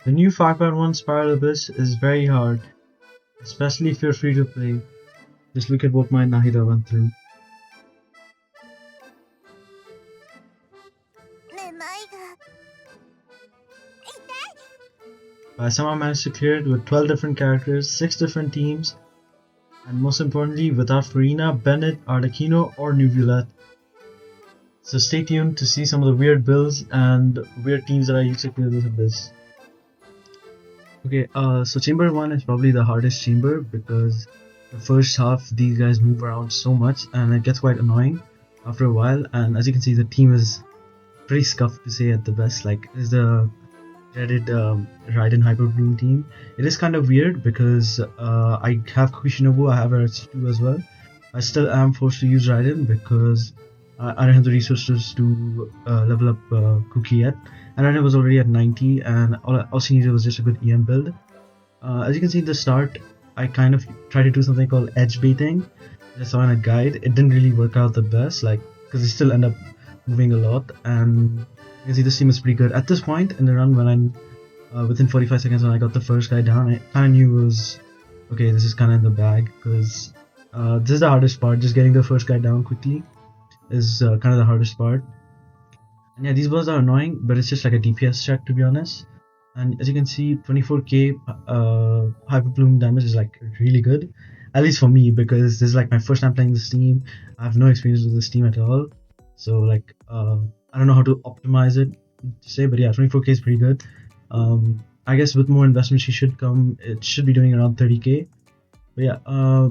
The new 5.1 Spiral Abyss is very hard, especially if you're free to play. Just look at what my Nahida went through. I somehow managed to clear it with 12 different characters, 6 different teams, and most importantly without Furina, Bennet, Arlecchino, or Neuvillette. So stay tuned to see some of the weird builds and weird teams that I used to clear this abyss. Okay, so chamber 1 is probably the hardest chamber because the first half these guys move around so much and it gets quite annoying after a while, and as you can see the team is pretty scuffed to say at the best. Like, is the dreaded Raiden Hyper Bloom team. It is kind of weird because I have Kushinobu, I have RH2 as well. I still am forced to use Raiden because I don't have the resources to level up Kuki yet. And Raiden was already at 90 and all she needed was just a good EM build. As you can see at the start, I kind of tried to do something called edge baiting. I saw in a guide. It didn't really work out the best, like, because they still end up moving a lot, and you can see this team is pretty good. At this point in the run, when I'm within 45 seconds when I got the first guy down, I kind of knew it was okay, this is kind of in the bag, because this is the hardest part. Just getting the first guy down quickly is kind of the hardest part. And yeah, these balls are annoying, but it's just like a DPS check, to be honest. And as you can see, 24k Hyper Bloom damage is like really good, at least for me, because this is like my first time playing this team. I have no experience with this team at all, so like I don't know how to optimize it to say, but yeah, 24k is pretty good. I guess with more investment she should come, it should be doing around 30k. But yeah,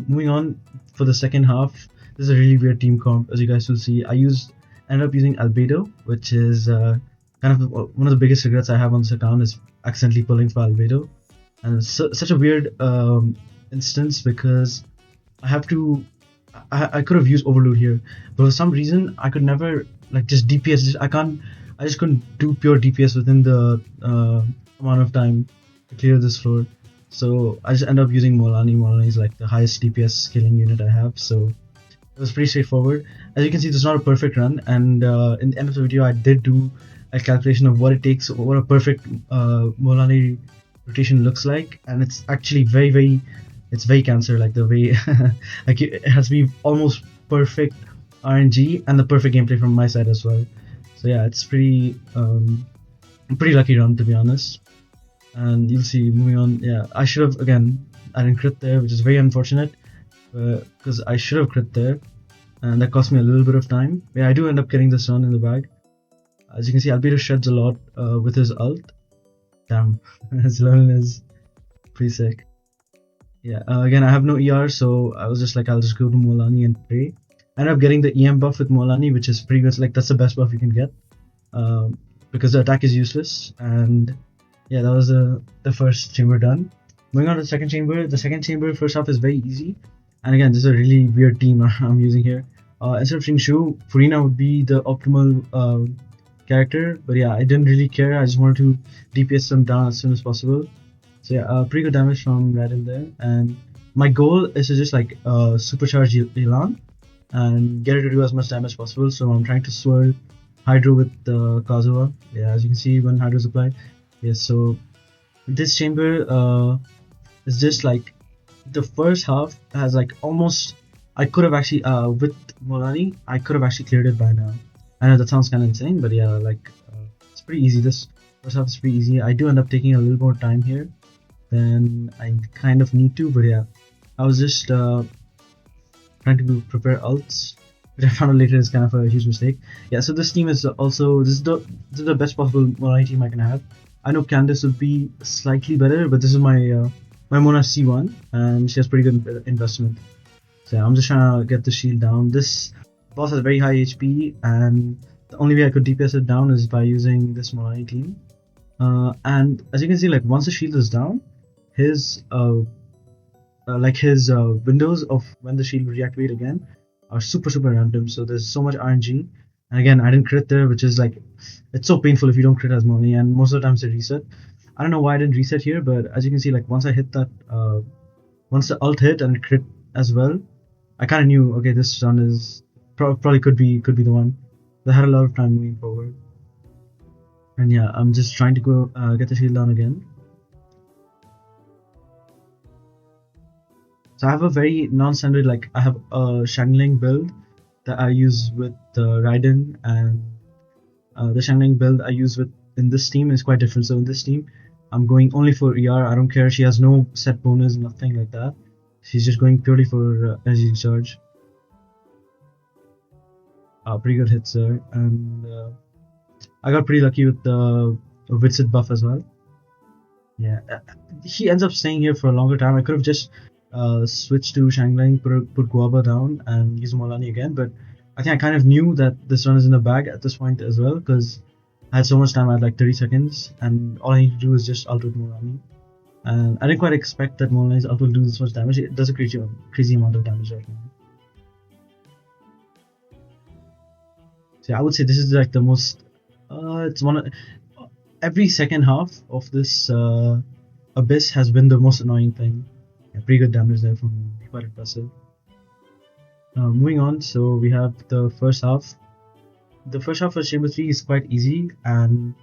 moving on for the second half, this is a really weird team comp. As you guys will see, I ended up using Albedo, which is kind of one of the biggest regrets I have on this account, is accidentally pulling for Albedo. And it's such a weird instance because I could have used Overload here, but for some reason I could never like just DPS. I just couldn't do pure DPS within the amount of time to clear this floor. So I just ended up using Molani. Molani is like the highest DPS scaling unit I have, so it was pretty straightforward. As you can see, this is not a perfect run, and in the end of the video I did do a calculation of what it takes, what a perfect Molani rotation looks like, and it's actually it's very cancer, like the way like it has to be almost perfect RNG and the perfect gameplay from my side as well. So yeah, it's pretty lucky run, to be honest. And you'll see, moving on, yeah, I should have, again, I didn't crit there, which is very unfortunate, because I should have crit there, and that cost me a little bit of time. Yeah, I do end up getting this run in the bag. As you can see, Albedo shreds a lot with his ult. Damn, his learn is pretty sick. Yeah, again, I have no ER, so I was just like, I'll just go to Molani and pray. I ended up getting the EM buff with Molani, which is pretty good. Like, that's the best buff you can get, because the attack is useless. And yeah, that was the first chamber done. Moving on to the second chamber, first half is very easy. And again, this is a really weird team I'm using here. Instead of Shingshu, Furina would be the optimal character, but yeah, I didn't really care. I just wanted to DPS them down as soon as possible. So yeah, pretty good damage from Raiden there, and my goal is to just like supercharge Elan and get it to do as much damage as possible. So I'm trying to swirl Hydro with Kazuha. Yeah, as you can see when Hydro is applied. Yeah, so this chamber is just like the first half has like almost, I could have actually with Molani I could have actually cleared it by now. I know that sounds kind of insane, but yeah, like it's pretty easy. This first half is pretty easy. I do end up taking a little more time here than I kind of need to, but yeah, I was just trying to prepare ults, which I found out later is kind of a huge mistake. Yeah, so this team is also, this is the best possible Molani team I can have. I know Candice would be slightly better, but this is my my Mona C1, and she has pretty good investment. So yeah, I'm just trying to get the shield down. This boss has very high HP, and the only way I could DPS it down is by using this Molani team. And as you can see, like once the shield is down, his windows of when the shield will reactivate again are super random. So there's so much RNG. And again, I didn't crit there, which is like, it's so painful if you don't crit as Molani, and most of the times they reset. I don't know why I didn't reset here, but as you can see, like once I hit that, once the ult hit and crit as well, I kind of knew, okay, this run is probably could be the one. I had a lot of time moving forward. And yeah, I'm just trying to go get the shield down again. So I have a very non-standard, like I have a Shangling build that I use with Raiden, and the Shangling build I use with in this team is quite different. So in this team, I'm going only for ER. I don't care. She has no set bonus, nothing like that. She's just going purely for energy charge. Pretty good hits there, and I got pretty lucky with the Witsit buff as well. Yeah, he ends up staying here for a longer time. I could have just switched to Shangling, put Guava down, and use Molani again, but I think I kind of knew that this run is in the bag at this point as well, because I had so much time. I had like 30 seconds, and all I need to do is just ult with Molani. And I didn't quite expect that Molani's ult will do this much damage. It does a crazy amount of damage right now. So yeah, I would say this is like the most. It's one of every second half of this Abyss has been the most annoying thing. Yeah, pretty good damage there from him. Quite impressive. Moving on, so we have the first half. The first half of Chamber 3 is quite easy, and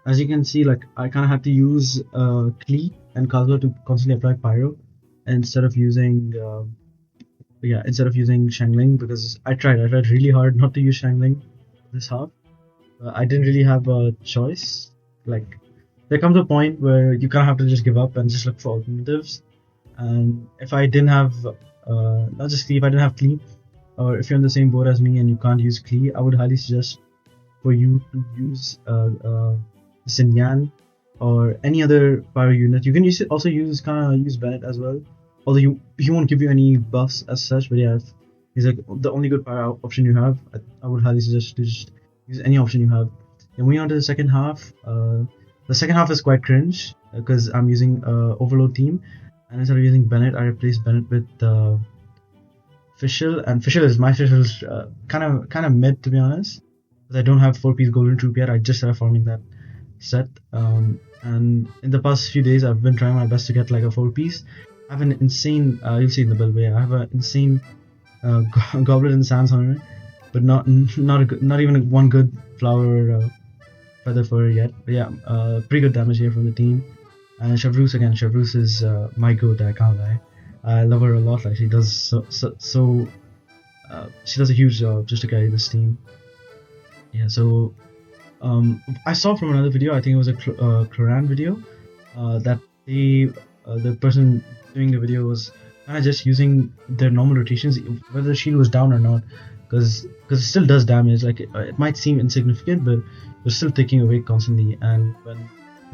as you can see, like I kind of had to use Klee and Kazuha to constantly apply Pyro instead of using Shangling, because I tried really hard not to use Shangling this half. I didn't really have a choice. Like there comes a point where you kind of have to just give up and just look for alternatives. And if I didn't have not just Klee, if I didn't have Klee, or if you're in the same boat as me and you can't use Klee, I would highly suggest for you to use Xinyan or any other Pyro unit. You can also use Bennet as well, although he won't give you any buffs as such. But yeah, if he's like the only good Pyro option you have, I would highly suggest to just use any option you have. And moving on to the second half, the second half is quite cringe because I'm using Overload team, and instead of using Bennet, I replaced Bennet with Fischl, and my Fischl is kind of mid, to be honest, because I don't have 4-piece golden troop yet. I just started farming that set, and in the past few days I've been trying my best to get like a 4-piece. I have an insane, you'll see in the build, but yeah, I have an insane Goblet and Sans Hunter, but not even one good flower feather for her yet. But yeah, pretty good damage here from the team. And Chevreuse is my go-to, I can't lie. I love her a lot. Like she does she does a huge job just to carry this team. Yeah, so I saw from another video, I think it was a Cloran video, that the person doing the video was kind of just using their normal rotations, whether the shield was down or not, because it still does damage. Like it might seem insignificant, but you're still taking away constantly. And when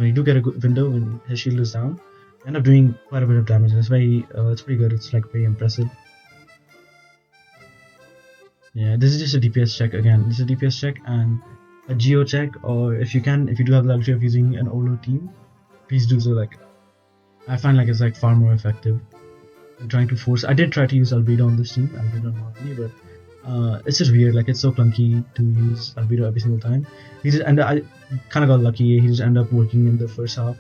you do get a good window when his shield is down, you end up doing quite a bit of damage. And it's pretty good. It's like very impressive. Yeah, this is just a DPS check again. This is a DPS check and a Geo check, or if you do have the luxury of using an Overload team, please do so. Like I find like it's like far more effective than trying to force. I did try to use Albedo on this team, Albedo normally, but it's just weird. Like it's so clunky to use Albedo every single time. I kind of got lucky. He just ended up working in the first half.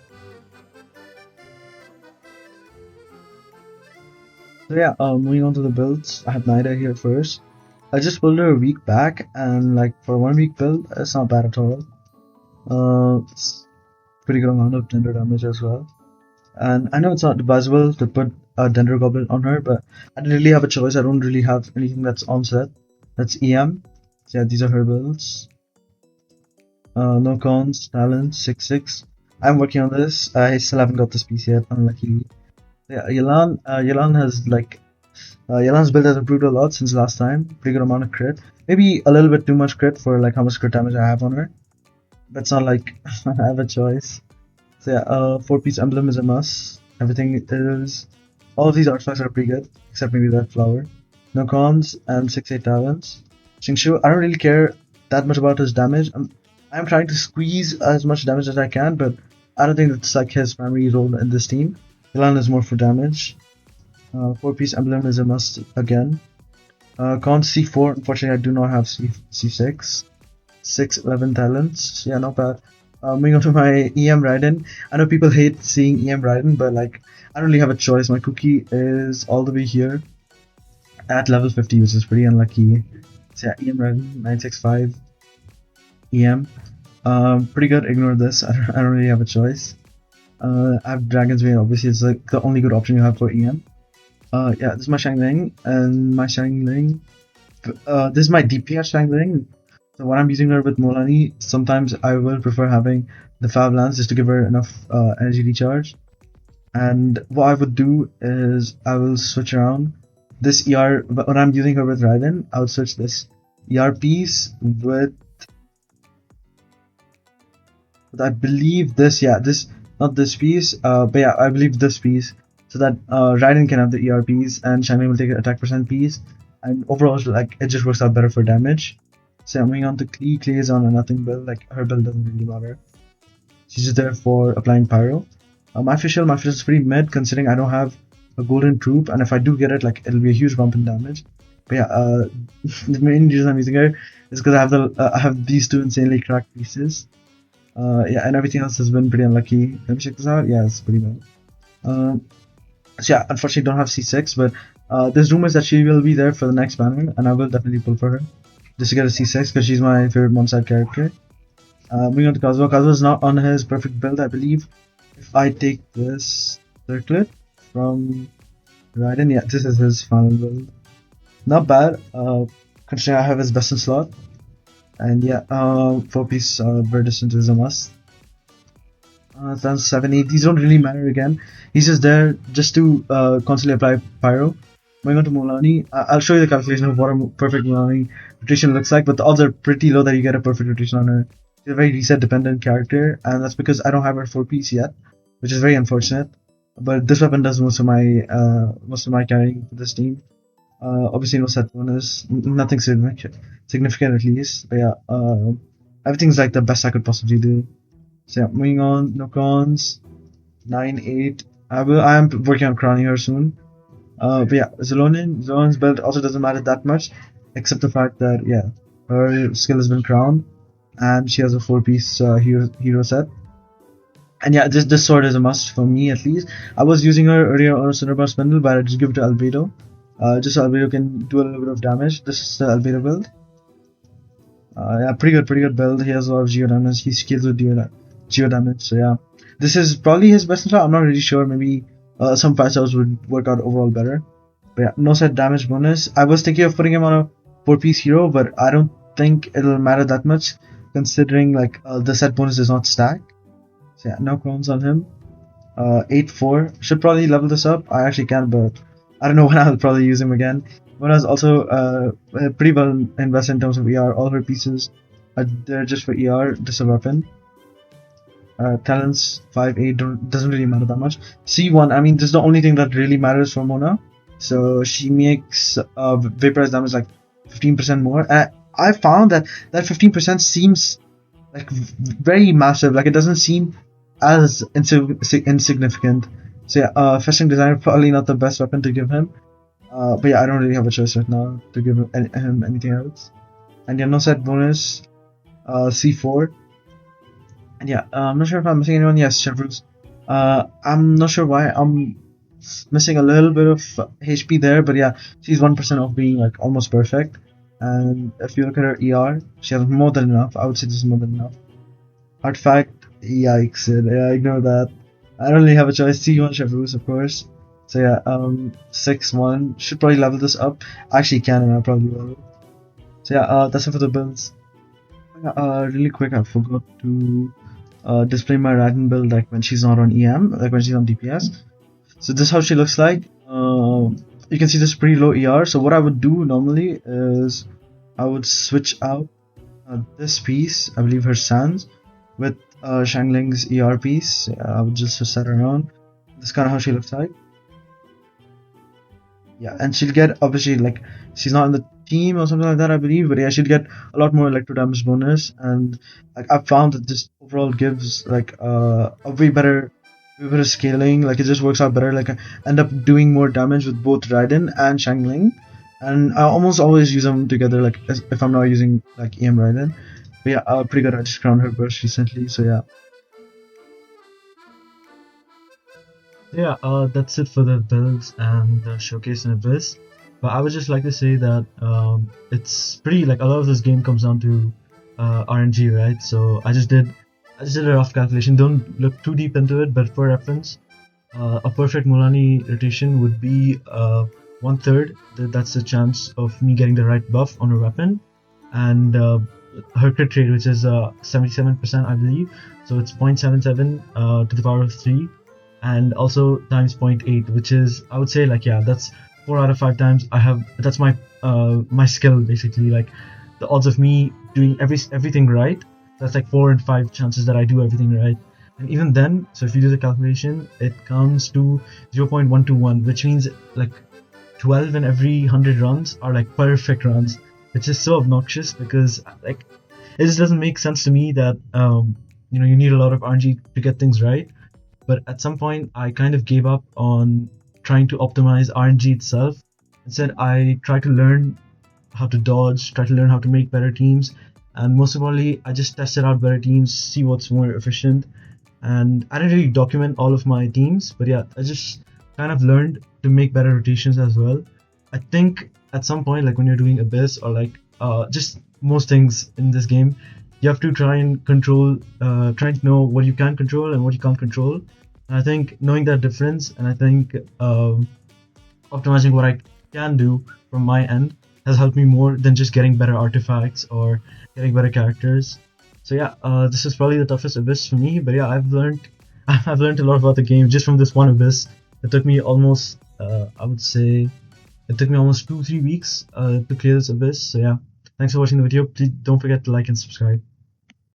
So yeah, moving on to the builds. I have Naida here first. I just built her a week back, and like for 1 week build, it's not bad at all. It's pretty good amount of Dender damage as well. And I know it's not advisable to put a Dender Goblet on her, but I didn't really have a choice. I don't really have anything that's on set. That's EM. So yeah, these are her builds. No cons, talent, 6-6. I'm working on this. I still haven't got this piece yet, unluckily. Yeah, Yelan has like Yelan's build has improved a lot since last time. Pretty good amount of crit. Maybe a little bit too much crit for like how much crit damage I have on her. But it's not like I have a choice. So yeah, 4-piece emblem is a must. Everything is. All of these artifacts are pretty good, except maybe that flower. No cons and 6-8 talents. Xingshu, I don't really care that much about his damage. I'm trying to squeeze as much damage as I can, but I don't think that's like his primary role in this team. Yelan is more for damage. 4-piece emblem is a must again. Cons C4, unfortunately I do not have C6. 6-11 talents, yeah, not bad. Moving on to my EM Raiden. I know people hate seeing EM Raiden, but like I don't really have a choice. My cookie is all the way here at level 50, which is pretty unlucky. So yeah, EM Raiden 965 EM. Pretty good. Ignore this. I don't really have a choice. I have Dragon's Vein. Obviously, it's like the only good option you have for EM. Yeah, this is my Shangling, and my Shangling. This is my DPS Shangling. So when I'm using her with Molani, sometimes I will prefer having the Fab Lance just to give her enough energy recharge. And what I would do is I will switch around this ER when I'm using her with Raiden. I would switch this ER piece with I believe this, yeah, this, not this piece, but yeah, I believe this piece, so that Raiden can have the ER piece and Shiny will take an attack percent piece, and overall like it just works out better for damage. So moving on to Klee. Klee is on a nothing build, like her build doesn't really matter. She's just there for applying pyro. My official is pretty mid considering I don't have a golden troop, and if I do get it, like it'll be a huge bump in damage. But yeah, the main reason I'm using her is because I have these two insanely cracked pieces. Yeah, and everything else has been pretty unlucky. Let me check this out. Yeah, it's pretty bad. So yeah, unfortunately don't have C6, but there's rumors that she will be there for the next banner, and I will definitely pull for her just to get a C6 because she's my favorite one-side character. Moving on to Kazuo. Kazuo is not on his perfect build, I believe. If I take this circlet from Raiden, yeah, this is his final build. Not bad, considering I have his best in slot. And yeah, 4-piece bird distance is a must. Then 7-8, these don't really matter again. He's just there just to constantly apply pyro. Moving on to Mulani, I'll show you the calculation of what a perfect Mulani rotation looks like, but the odds are pretty low that you get a perfect rotation on her. She's a very reset dependent character, and that's because I don't have her 4-piece yet, which is very unfortunate. But this weapon does most of my carrying for this team. Obviously no set bonus, nothing significant at least. But yeah, everything's like the best I could possibly do. So yeah, moving on, no cons, 9-8. I am working on crowning her soon. But yeah, Zolon's build also doesn't matter that much, except the fact that yeah, her skill has been crowned, and she has a 4-piece hero set. And yeah, this sword is a must for me at least. I was using her earlier on a Cinnabar Spindle, but I just give it to Albedo. Just so Albedo can do a little bit of damage. This is the Albedo build. Yeah, pretty good build. He has a lot of geo damage. He skills with geo damage. So yeah, this is probably his best in slot. I'm not really sure. Maybe some 5-stars would work out overall better. But yeah, no set damage bonus. I was thinking of putting him on a 4-piece hero, but I don't think it'll matter that much considering like the set bonus does not stack. So yeah, no crowns on him. 8-4. Should probably level this up. I actually can, but I don't know when I'll probably use him again. Mona's also pretty well invested in terms of ER. All her pieces are there just for ER, just a weapon. Talents 5-8 doesn't really matter that much. C1, I mean, this is the only thing that really matters for Mona. So she makes vaporized damage like 15% more. I found that 15% seems like very massive. Like it doesn't seem as insignificant. So yeah, Fishing Designer probably not the best weapon to give him. But yeah, I don't really have a choice right now to give him anything else. And yeah, no set bonus. C4. And yeah, I'm not sure if I'm missing anyone. Yes, Chevrolet's. I'm not sure why I'm missing a little bit of HP there, but yeah, she's 1% off being like almost perfect. And if you look at her ER, she has more than enough. I would say this is more than enough. Artifact, yikes, yeah, ignore that. I don't really have a choice. C1 Chevrolet, of course. So yeah, 6-1. Should probably level this up. I actually can, and I probably will. So yeah, that's it for the builds. Really quick, I forgot to display my Raiden build like when she's not on EM, like when she's on DPS. So this is how she looks like. You can see this pretty low ER. So what I would do normally is I would switch out this piece, I believe her Sans, with Shangling's ER piece. I would just set her on. This is kind of how she looks like. Yeah, and she'll get, obviously, like, she's not in the team or something like that, I believe, but yeah, she'll get a lot more electro damage bonus, and like I've found that this overall gives like a way better scaling. Like it just works out better. Like I end up doing more damage with both Raiden and Shangling, and I almost always use them together. Like if I'm not using like EM Raiden, but yeah, pretty good. I just crowned her burst recently, so yeah. Yeah, that's it for the builds and the showcase and Abyss. But I would just like to say that it's pretty, like, a lot of this game comes down to RNG, right? So I just did a rough calculation. Don't look too deep into it, but for reference, a perfect Mulani rotation would be 1/3. That's the chance of me getting the right buff on a weapon, and her crit rate, which is 77%, I believe. So it's 0.77 to the power of 3, and also times 0.8, which is, I would say, like, yeah, that's 4 out of 5 times I have. That's my skill, basically. Like, the odds of me doing everything right, that's like 4 and 5 chances that I do everything right. And even then, so if you do the calculation, it comes to 0.121, which means like 12 in every 100 runs are like perfect runs, which is so obnoxious because like it just doesn't make sense to me that you need a lot of RNG to get things right. But at some point, I kind of gave up on trying to optimize RNG itself. Instead, I tried to learn how to dodge, try to learn how to make better teams, and most importantly, I just tested out better teams, see what's more efficient. And I didn't really document all of my teams, but yeah, I just kind of learned to make better rotations as well. I think at some point, like when you're doing Abyss or like just most things in this game, you have to try and control, trying to know what you can control and what you can't control. And I think knowing that difference, and I think optimizing what I can do from my end has helped me more than just getting better artifacts or getting better characters. So yeah, this is probably the toughest Abyss for me. But yeah, I've learned a lot about the game just from this one Abyss. It took me almost, I would say, it took me almost 2-3 weeks to clear this Abyss. So yeah, thanks for watching the video. Please don't forget to like and subscribe.